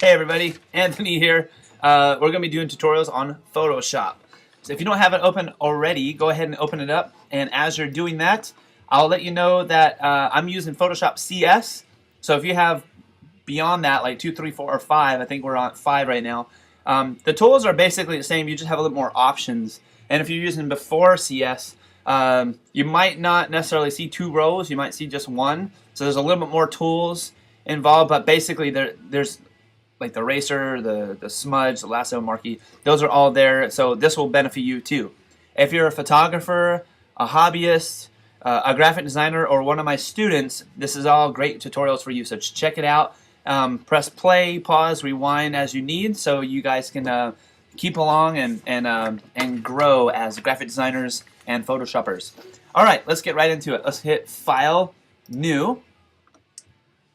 Hey everybody, Anthony here. We're going to be doing tutorials on Photoshop. So if you don't have it open already, go ahead and open it up. And as you're doing that, I'll let you know that I'm using Photoshop CS. So if you have beyond that, like 2, 3, 4, or 5, I think we're on 5 right now. The tools are basically the same, you just have a little more options. And if you're using before CS, you might not necessarily see 2 rows, you might see just 1. So there's a little bit more tools involved, but basically there's like the eraser, the smudge, the lasso, marquee, those are all there, so this will benefit you too. If you're a photographer, a hobbyist, a graphic designer, or one of my students, this is all great tutorials for you, so check it out. Press play, pause, rewind as you need, so you guys can keep along and grow as graphic designers and Photoshoppers. Alright, let's get right into it. Let's hit File, New.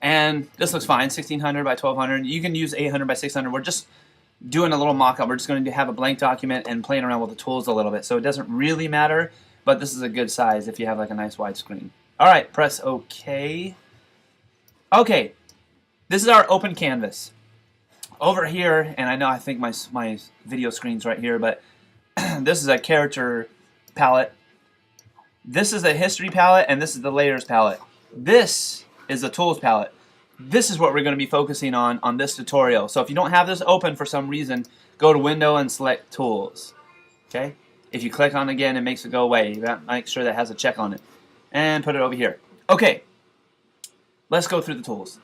And this looks fine, 1600 by 1200. You can use 800 by 600. We're just doing a little mock-up. We're just going to have a blank document and playing around with the tools a little bit. So it doesn't really matter, but this is a good size if you have like a nice wide screen. All right, press OK. Okay, this is our open canvas. Over here, and I think my video screen's right here, but this is a character palette. This is a history palette, and this is the layers palette. This is the tools palette. This is what we're going to be focusing on this tutorial. So if you don't have this open for some reason, go to Window and select Tools. Okay? If you click on it again, it makes it go away. You got to make sure that has a check on it. And put it over here. Okay. Let's go through the tools.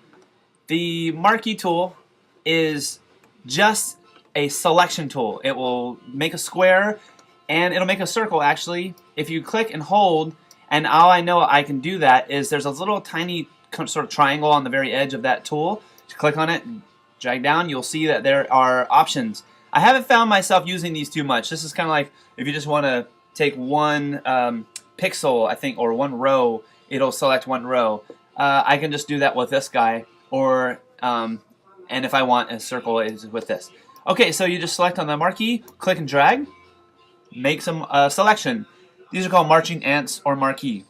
The Marquee Tool is just a selection tool. It will make a square and it'll make a circle actually. If you click and hold, and all I know I can do that is there's a little tiny sort of triangle on the very edge of that tool. Just click on it and drag down, you'll see that there are options. I haven't found myself using these too much. This is kind of like if you just want to take one pixel, I think, or one row, it'll select one row. I can just do that with this guy, or and if I want a circle, it's with this. Okay, so you just select on the marquee, click and drag, make some selection. These are called marching ants or marquee.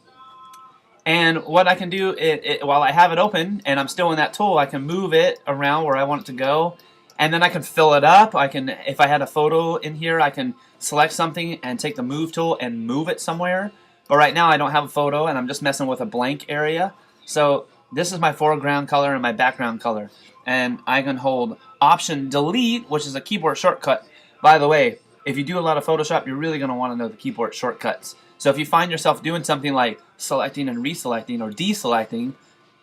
And what I can do, while I have it open and I'm still in that tool, I can move it around where I want it to go, and then I can fill it up. I can, if I had a photo in here, I can select something and take the move tool and move it somewhere. But right now I don't have a photo and I'm just messing with a blank area. So this is my foreground color and my background color. And I can hold Option Delete, which is a keyboard shortcut. By the way, if you do a lot of Photoshop, you're really going to want to know the keyboard shortcuts. So if you find yourself doing something like selecting and reselecting or deselecting,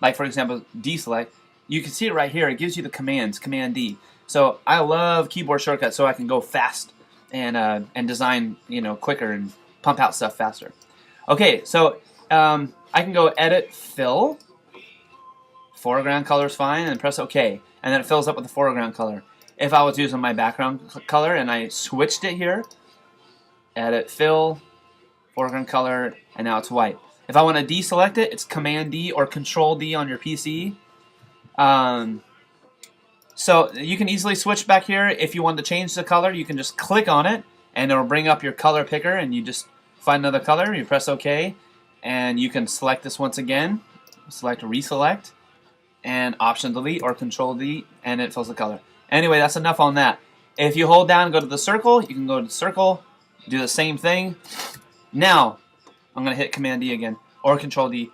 like for example deselect, you can see it right here. It gives you the commands, Command D. So I love keyboard shortcuts so I can go fast and design, you know, quicker and pump out stuff faster. Okay, so I can go Edit, Fill, foreground color is fine, and press OK, and then it fills up with the foreground color. If I was using my background color and I switched it here, Edit, Fill, foreground color, and now it's white. If I want to deselect it, it's Command D or Control D on your PC. So you can easily switch back here. If you want to change the color, you can just click on it and it'll bring up your color picker and you just find another color, you press OK, and you can select this once again, select Reselect, and Option Delete or Control D, and it fills the color. Anyway, that's enough on that. If you hold down and go to the circle, you can go to the circle, do the same thing. Now, I'm going to hit Command D again, or Control D.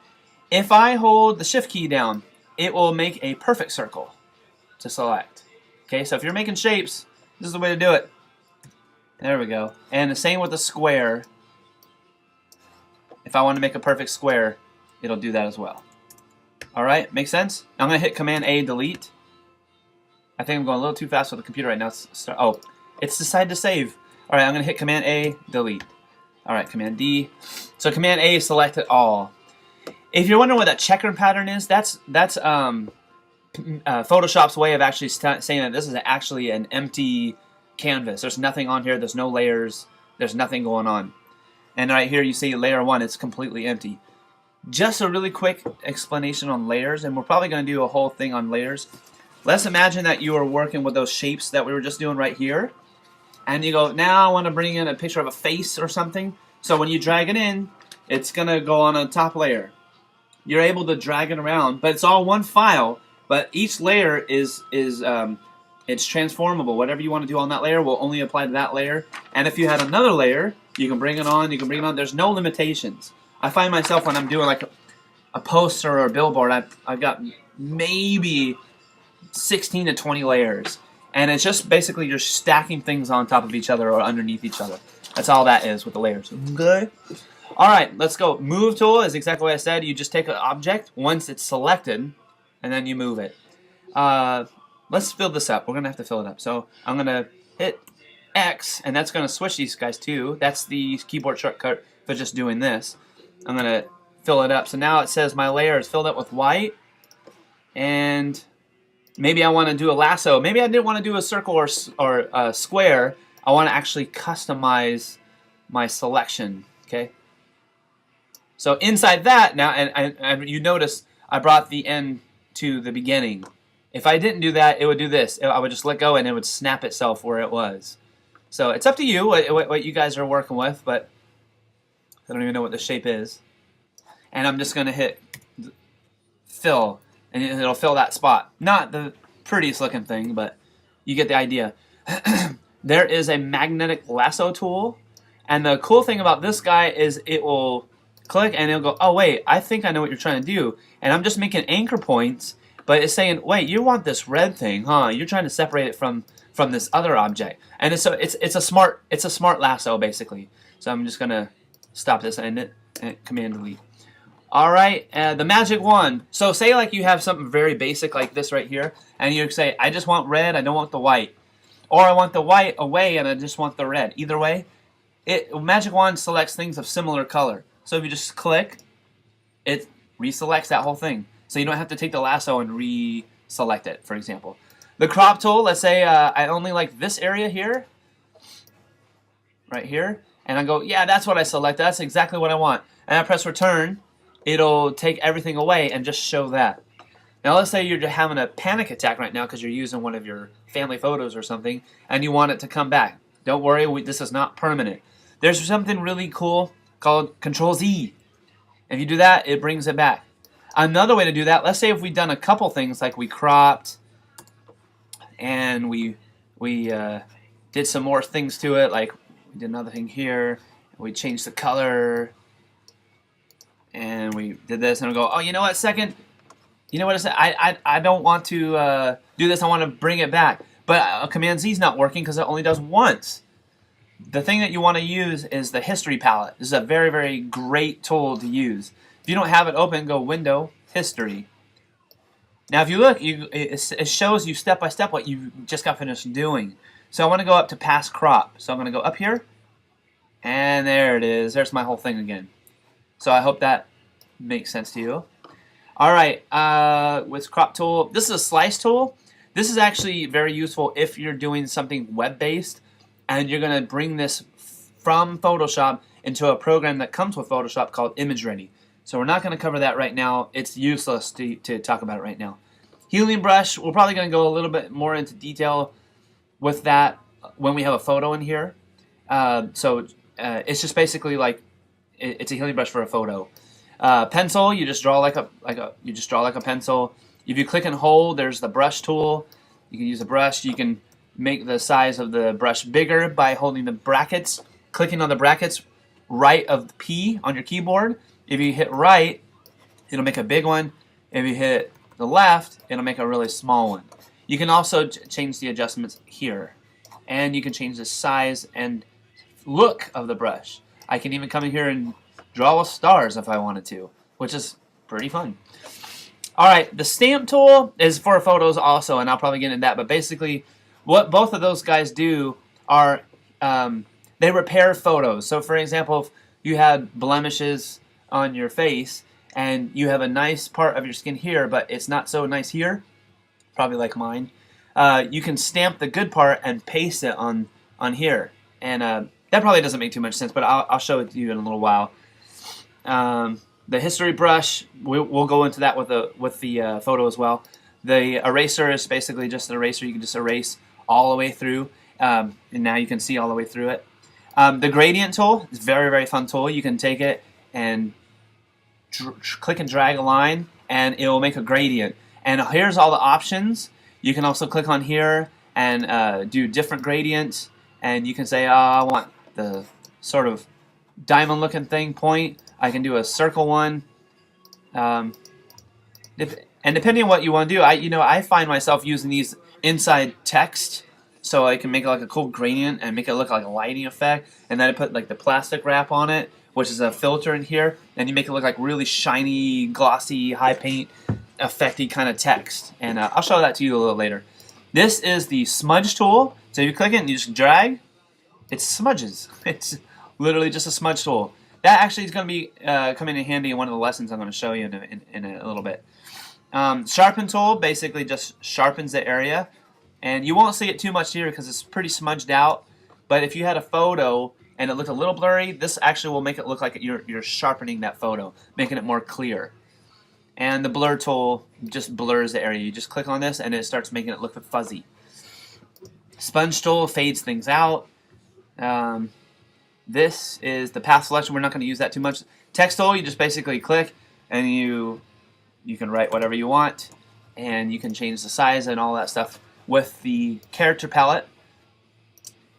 If I hold the Shift key down, it will make a perfect circle to select. Okay, so if you're making shapes, this is the way to do it. There we go. And the same with the square. If I want to make a perfect square, it'll do that as well. Alright, make sense? I'm going to hit Command A, Delete. I think I'm going a little too fast with the computer right now. Oh, it's decided to save. Alright, I'm going to hit Command A, Delete. Alright, Command D. So Command A is select it all. If you're wondering what that checker pattern is, that's Photoshop's way of actually saying that this is actually an empty canvas. There's nothing on here, there's no layers, there's nothing going on. And right here you see layer 1, it's completely empty. Just a really quick explanation on layers, and we're probably going to do a whole thing on layers. Let's imagine that you are working with those shapes that we were just doing right here. And you go, now I want to bring in a picture of a face or something. So when you drag it in, it's going to go on a top layer. You're able to drag it around, but it's all one file. But each layer is It's transformable. Whatever you want to do on that layer will only apply to that layer. And if you had another layer, you can bring it on, you can bring it on. There's no limitations. I find myself when I'm doing like a poster or a billboard, I've got maybe 16 to 20 layers. And it's just basically you're stacking things on top of each other or underneath each other. That's all that is with the layers. Okay. All right, let's go. Move tool is exactly what I said. You just take an object once it's selected, and then you move it. Let's fill this up. We're going to have to fill it up. So I'm going to hit X, and that's going to switch these guys too. That's the keyboard shortcut for just doing this. I'm going to fill it up. So now it says my layer is filled up with white, and maybe I want to do a lasso. Maybe I didn't want to do a circle or a square. I want to actually customize my selection. Okay. So inside that now, and you notice I brought the end to the beginning. If I didn't do that, it would do this. I would just let go and it would snap itself where it was. So it's up to you what you guys are working with, but I don't even know what the shape is. And I'm just going to hit fill, and it'll fill that spot. Not the prettiest looking thing, but you get the idea. There is a magnetic lasso tool, and the cool thing about this guy is it will click and it'll go, oh wait, I think I know what you're trying to do. And I'm just making anchor points, but it's saying, wait, you want this red thing, huh? You're trying to separate it from this other object. And it's a smart lasso basically. So I'm just gonna stop this and command delete. All right, the magic wand. So say like you have something very basic like this right here, and you say, I just want red, I don't want the white. Or I want the white away and I just want the red. Either way, magic wand selects things of similar color. So if you just click, it reselects that whole thing. So you don't have to take the lasso and reselect it, for example. The crop tool, let's say I only like this area here, right here, and I go, yeah, that's what I select. That's exactly what I want. And I press return, it'll take everything away and just show that. Now let's say you're having a panic attack right now because you're using one of your family photos or something, and you want it to come back. Don't worry, this is not permanent. There's something really cool called Control-Z. If you do that, it brings it back. Another way to do that, let's say if we've done a couple things, like we cropped and we did some more things to it, like we did another thing here, we changed the color, and we did this, and we go, oh, you know what, you know what I said? I don't want to do this, I want to bring it back. But Command-Z is not working because it only does once. The thing that you want to use is the history palette. This is a very, very great tool to use. If you don't have it open, go Window, History. Now if you look, it shows you step by step what you just got finished doing. So I want to go up to Past Crop. So I'm going to go up here, and there it is. There's my whole thing again. So I hope that makes sense to you. Alright, with Crop Tool, this is a Slice Tool. This is actually very useful if you're doing something web-based and you're going to bring this from Photoshop into a program that comes with Photoshop called Image Ready. So we're not going to cover that right now. It's useless to talk about it right now. Healing brush, we're probably going to go a little bit more into detail with that when we have a photo in here. It's just basically like it's a healing brush for a photo. Pencil, you just draw like a pencil. If you click and hold, there's the brush tool. You can use a brush. You can make the size of the brush bigger by holding the brackets, clicking on the brackets right of the P on your keyboard. If you hit right, it'll make a big one. If you hit the left, it'll make a really small one. You can also change the adjustments here, and you can change the size and look of the brush. I can even come in here and draw with stars if I wanted to, which is pretty fun. Alright, the stamp tool is for photos also, and I'll probably get into that, but basically what both of those guys do are they repair photos. So for example, if you had blemishes on your face and you have a nice part of your skin here, but it's not so nice here, probably like mine, you can stamp the good part and paste it on here. And that probably doesn't make too much sense, but I'll show it to you in a little while. The history brush, we'll go into that with the photo as well. The eraser is basically just an eraser. You can just erase all the way through, and now you can see all the way through it. The gradient tool is a very, very fun tool. You can take it and click and drag a line, and it will make a gradient. And here's all the options. You can also click on here and do different gradients. And you can say, oh, I want the sort of diamond looking thing point. I can do a circle one. And depending on what you want to do, I find myself using these inside text, so I can make like a cool gradient and make it look like a lighting effect. And then I put like the plastic wrap on it, which is a filter in here, and you make it look like really shiny, glossy, high paint, effecty kind of text. And I'll show that to you a little later. This is the Smudge Tool. So you click it and you just drag, it smudges. It's literally just a smudge tool. That actually is going to be coming in handy in one of the lessons I'm going to show you in a little bit. Sharpen tool basically just sharpens the area, and you won't see it too much here because it's pretty smudged out. But if you had a photo and it looked a little blurry, this actually will make it look like you're sharpening that photo, making it more clear. And the blur tool just blurs the area. You just click on this and it starts making it look fuzzy. Sponge tool fades things out. This is the path selection. We're not going to use that too much. Text tool, you just basically click and you can write whatever you want, and you can change the size and all that stuff with the character palette.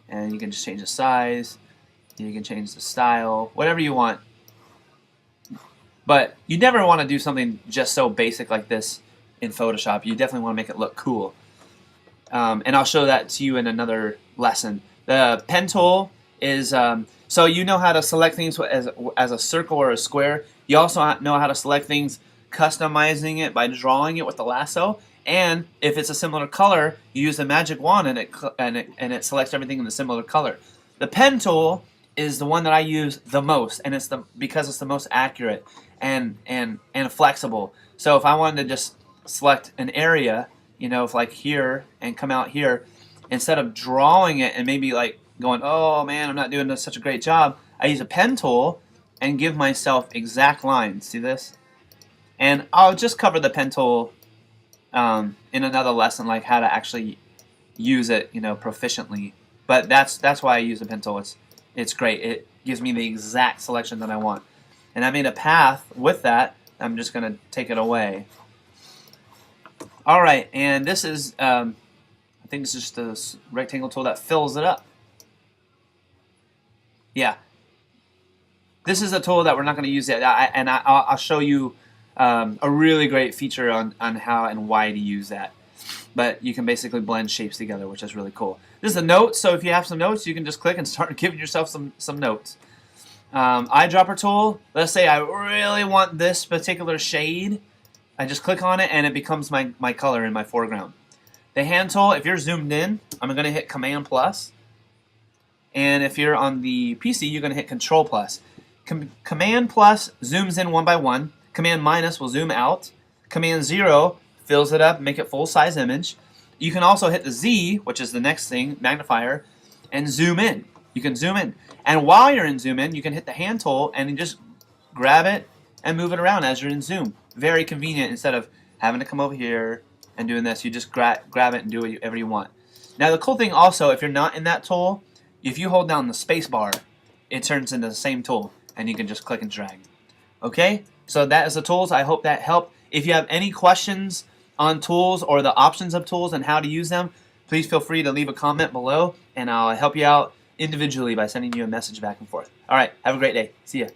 And you can just change the size, you can change the style, whatever you want. But you never want to do something just so basic like this in Photoshop. You definitely want to make it look cool. And I'll show that to you in another lesson. The pen tool is, so you know how to select things as a circle or a square. You also know how to select things customizing it by drawing it with the lasso. And if it's a similar color, you use the magic wand and it selects everything in the similar color. The pen tool is the one that I use the most, and it's because it's the most accurate and flexible. So if I wanted to just select an area, if like here and come out here, instead of drawing it and maybe like going, oh man, I'm not doing such a great job, I use a pen tool and give myself exact lines. See this? And I'll just cover the pen tool in another lesson, like how to actually use it, proficiently. But that's why I use a pen tool. It's great. It gives me the exact selection that I want. And I made a path with that. I'm just going to take it away. All right, and this is, I think this is just a rectangle tool that fills it up. Yeah. This is a tool that we're not going to use yet, and I'll show you a really great feature on how and why to use that. But you can basically blend shapes together, which is really cool. This is the notes, so if you have some notes, you can just click and start giving yourself some notes. Eyedropper tool, let's say I really want this particular shade. I just click on it and it becomes my color in my foreground. The hand tool, if you're zoomed in, I'm going to hit Command plus. And if you're on the PC, you're going to hit Control plus. Command plus zooms in one by one. Command minus will zoom out. Command 0 fills it up, make it full-size image. You can also hit the Z, which is the next thing, magnifier, and zoom in. You can zoom in. And while you're in zoom in, you can hit the hand tool and you just grab it and move it around as you're in zoom. Very convenient. Instead of having to come over here and doing this, you just grab it and do whatever you want. Now the cool thing also, if you're not in that tool, if you hold down the space bar, it turns into the same tool and you can just click and drag. Okay? So that is the tools. I hope that helped. If you have any questions on tools or the options of tools and how to use them, please feel free to leave a comment below and I'll help you out individually by sending you a message back and forth. All right, have a great day. See ya.